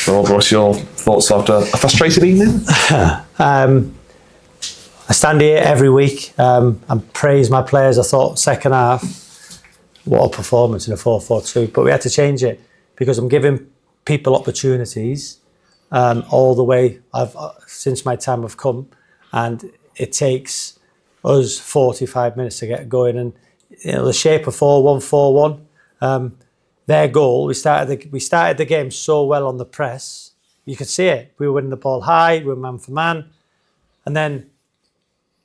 Rob, what's your thoughts after a frustrated evening? I stand here every week and praise my players. I thought second half, what a performance in a 4-4-2. But we had to change it because I'm giving people opportunities all the way since my time I've come, and it takes us 45 minutes to get going. And the shape of 4-1-4-1. Their goal, we started the game so well on the press. You could see it. We were winning the ball high, we were man for man. And then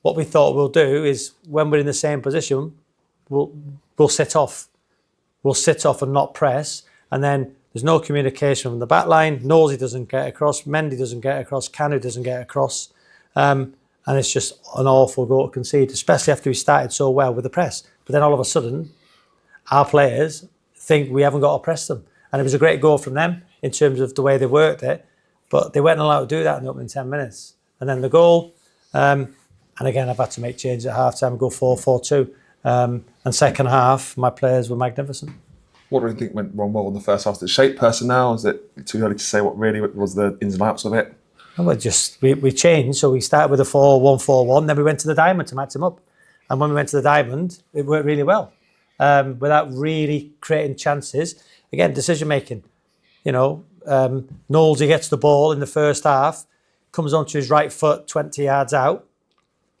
what we thought we'll do is when we're in the same position, we'll sit off. We'll sit off and not press. And then there's no communication from the back line. Nosey doesn't get across. Mendy doesn't get across. Canu doesn't get across. And it's just an awful goal to concede, especially after we started so well with the press. But then all of a sudden, our players think we haven't got to press them. And it was a great goal from them in terms of the way they worked it. But they weren't allowed to do that in the opening 10 minutes. And then the goal, and again, I've had to make changes at half-time and go 4-4-2. And second half, my players were magnificent. What do you think went wrong well in the first half? Is it shape, personnel? Is it too early to say what really was the ins and outs of it? Well, we changed. So we started with a 4-1-4-1, then we went to the diamond to match them up. And when we went to the diamond, it worked really well. Without really creating chances. Again, decision-making. Knowles, he gets the ball in the first half, comes onto his right foot 20 yards out,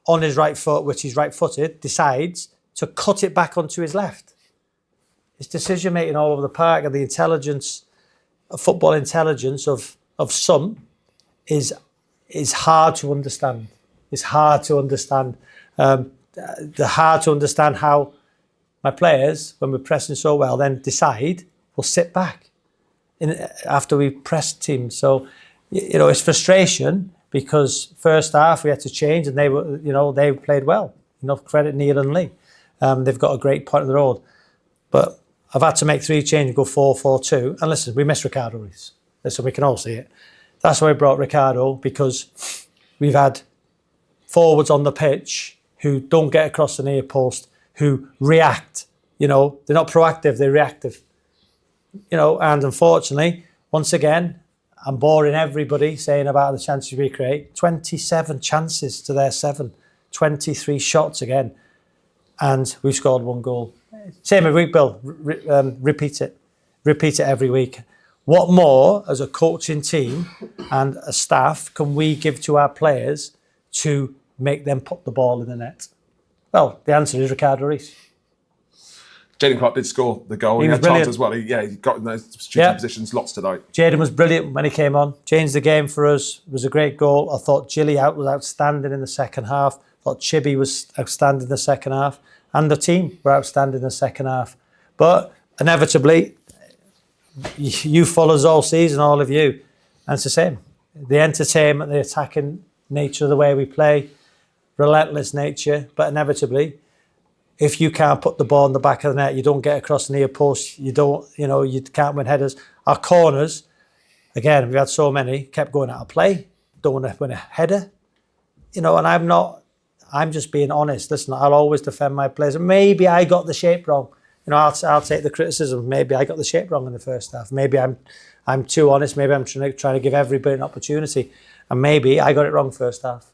on his right foot, which he's right-footed, decides to cut it back onto his left. His decision-making all over the park and the intelligence, football intelligence of some is hard to understand. It's hard to understand. Hard to understand how my players, when we're pressing so well, then decide we'll sit back after we press teams. So, it's frustration because first half we had to change and they played well. Enough credit Neil and Lee. They've got a great point of the road. But I've had to make 3 changes and go 4-4-2. And listen, we missed Ricardo Reis. Listen, we can all see it. That's why we brought Ricardo, because we've had forwards on the pitch who don't get across the near post, who react. They're not proactive, they're reactive. And unfortunately, once again, I'm boring everybody saying about the chances we create. 27 chances to their 7, 23 shots again. And we've scored 1 goal. Same every week, Bill. Repeat it. Repeat it every week. What more, as a coaching team and a staff, can we give to our players to make them put the ball in the net? Well, the answer is Ricardo Reis. Jaden Clark did score the goal. He had chance as well. He got in those shooting positions lots tonight. Jaden was brilliant when he came on. Changed the game for us. It was a great goal. I thought Gilly was outstanding in the second half. I thought Chibi was outstanding in the second half. And the team were outstanding in the second half. But inevitably, you follow us all season, all of you. And it's the same. The entertainment, the attacking nature of the way we play, relentless nature, but inevitably, if you can't put the ball in the back of the net, you don't get across the near post, you can't win headers. Our corners, again, we've had so many, kept going out of play, don't want to win a header. And I'm just being honest. Listen, I'll always defend my players. Maybe I got the shape wrong. I'll take the criticism. Maybe I got the shape wrong in the first half. Maybe I'm too honest. Maybe I'm trying to give everybody an opportunity. And maybe I got it wrong first half.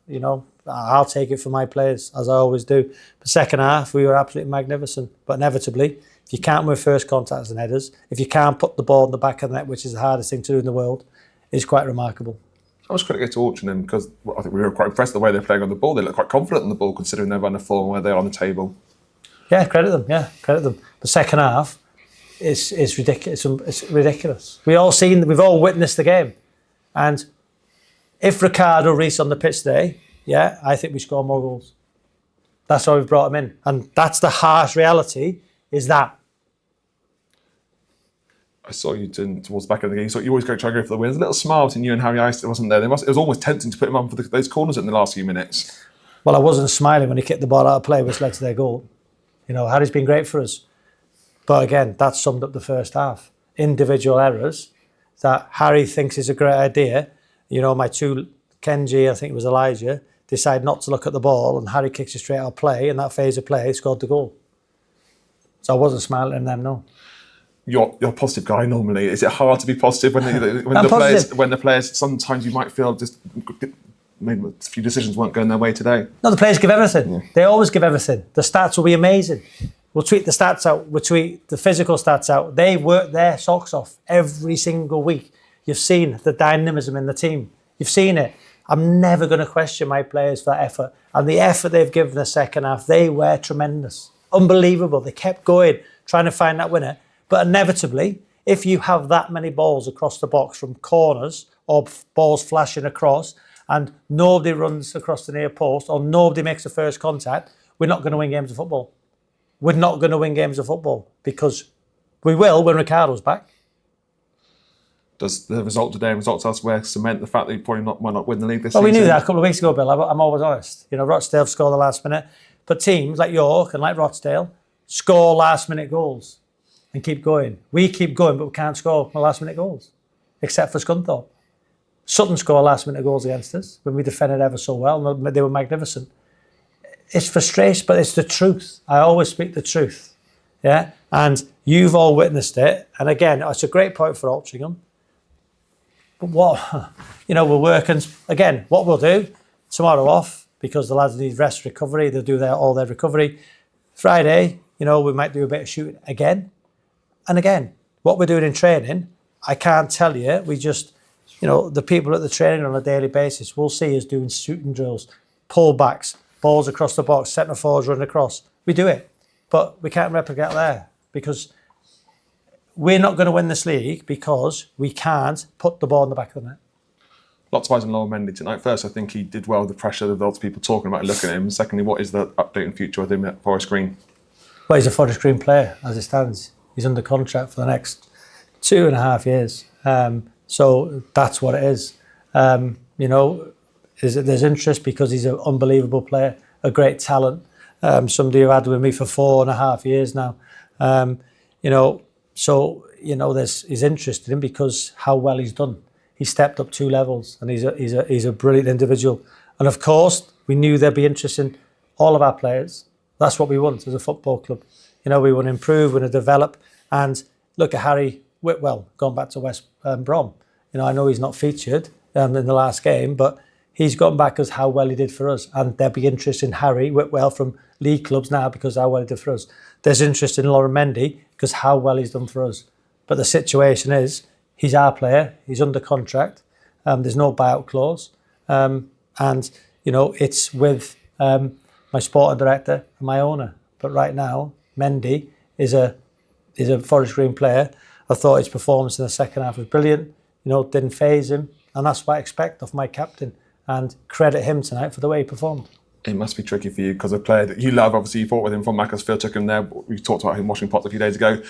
I'll take it for my players, as I always do. But second half, we were absolutely magnificent. But inevitably, if you can't win first contacts and headers, if you can't put the ball in the back of the net, which is the hardest thing to do in the world, it's quite remarkable. I was critical to Altrincham because I think we were quite impressed with the way they're playing on the ball. They look quite confident on the ball considering they're on the floor and where they're on the table. Yeah, credit them. The second half is ridiculous. It's ridiculous. We've all witnessed the game. And if Ricardo Reis on the pitch today, I think we score more goals. That's why we've brought him in. And that's the harsh reality, is that. I saw you towards the back of the game. So you always try to go for the win. There's a little smile between you and Harry Ice. It wasn't there. It was almost tempting to put him on for those corners in the last few minutes. Well, I wasn't smiling when he kicked the ball out of play, which led to their goal. Harry's been great for us. But again, that summed up the first half. Individual errors that Harry thinks is a great idea. My 2, Kenji, I think it was Elijah, decide not to look at the ball, and Harry kicks it straight out of play, and that phase of play scored the goal. So I wasn't smiling at them, no. you're a positive guy normally. Is it hard to be positive when the players sometimes you might feel just maybe a few decisions weren't going their way today? No, the players give everything. Yeah. They always give everything. The stats will be amazing. We'll tweet the stats out. We'll tweet the physical stats out. They work their socks off every single week. You've seen the dynamism in the team. You've seen it. I'm never going to question my players for that effort. And the effort they've given the second half, they were tremendous. Unbelievable. They kept going, trying to find that winner. But inevitably, if you have that many balls across the box from corners or balls flashing across and nobody runs across the near post or nobody makes the first contact, we're not going to win games of football. We're not going to win games of football because we will when Ricardo's back. Does the result today and results elsewhere cement the fact that you probably might not win the league this season? Well, we knew that a couple of weeks ago, Bill. I'm always honest. You know, Rochdale scored the last minute. But teams like York and like Rochdale score last-minute goals and keep going. We keep going, but we can't score last-minute goals, except for Scunthorpe. Sutton score last-minute goals against us when we defended ever so well, and they were magnificent. It's frustration, but it's the truth. I always speak the truth, yeah? And you've all witnessed it. And again, it's a great point for Altrincham. But we're working. Again, what we'll do, tomorrow off, because the lads need rest, recovery. They'll do all their recovery. Friday, we might do a bit of shooting again. And again, what we're doing in training, I can't tell you. We just, the people at the training on a daily basis will see us doing shooting drills, pullbacks, balls across the box, centre forwards running across. We do it. But we can't replicate there because we're not going to win this league because we can't put the ball in the back of the net. Lots of eyes on Laurel Mendy tonight. First, I think he did well with the pressure of lots of people talking about and looking at him. Secondly, what is the update and future with him at Forest Green? Well, he's a Forest Green player as it stands. He's under contract for the next 2.5 years. So that's what it is. There's interest because he's an unbelievable player, a great talent. Somebody who had with me for 4.5 years now. He's interested in him because how well he's done. He stepped up 2 levels, and he's a brilliant individual. And of course, we knew there'd be interest in all of our players. That's what we want as a football club. We want to improve, we want to develop. And look at Harry Whitwell going back to West Brom. I know he's not featured in the last game, but he's gone back as how well he did for us. And there'll be interest in Harry Whitwell from league clubs now because how well he did for us. There's interest in Laurel Mendy because how well he's done for us. But the situation is, he's our player. He's under contract. There's no buyout clause. It's with my sporting director and my owner. But right now, Mendy is a Forest Green player. I thought his performance in the second half was brilliant. Didn't faze him. And that's what I expect of my captain. And credit him tonight for the way he performed. It must be tricky for you because a player that you love, obviously you fought with him from Macclesfield, took him there. We talked about him washing pots a few days ago.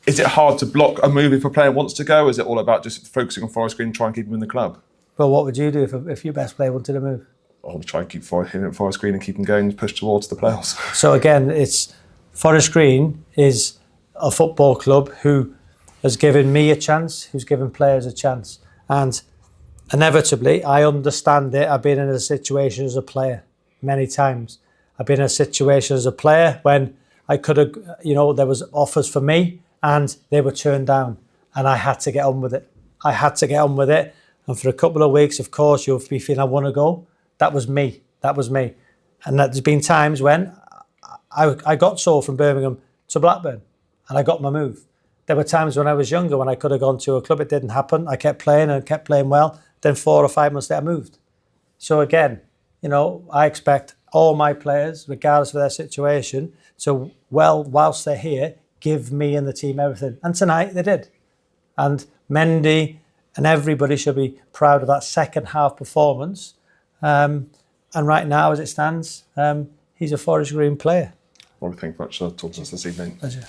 Is it hard to block a move if a player wants to go? Is it all about just focusing on Forest Green and try and keep him in the club? Well, what would you do if your best player wanted to move? I would try and keep him at Forest Green and keep him going and push towards the playoffs. So again, it's Forest Green is a football club who has given me a chance, who's given players a chance. And inevitably, I understand it. I've been in a situation as a player many times. I've been in a situation as a player when I could have, there was offers for me and they were turned down and I had to get on with it. And for a couple of weeks, of course, you'll be feeling I want to go. That was me. And there's been times when I got sold from Birmingham to Blackburn and I got my move. There were times when I was younger when I could have gone to a club. It didn't happen. I kept playing and kept playing well. Then 4 or 5 months later, I moved. So again, I expect all my players, regardless of their situation, to, whilst they're here, give me and the team everything. And tonight they did. And Mendy and everybody should be proud of that second half performance. And right now, as it stands, he's a Forest Green player. Well, thank you very much for talking to us this evening. Pleasure.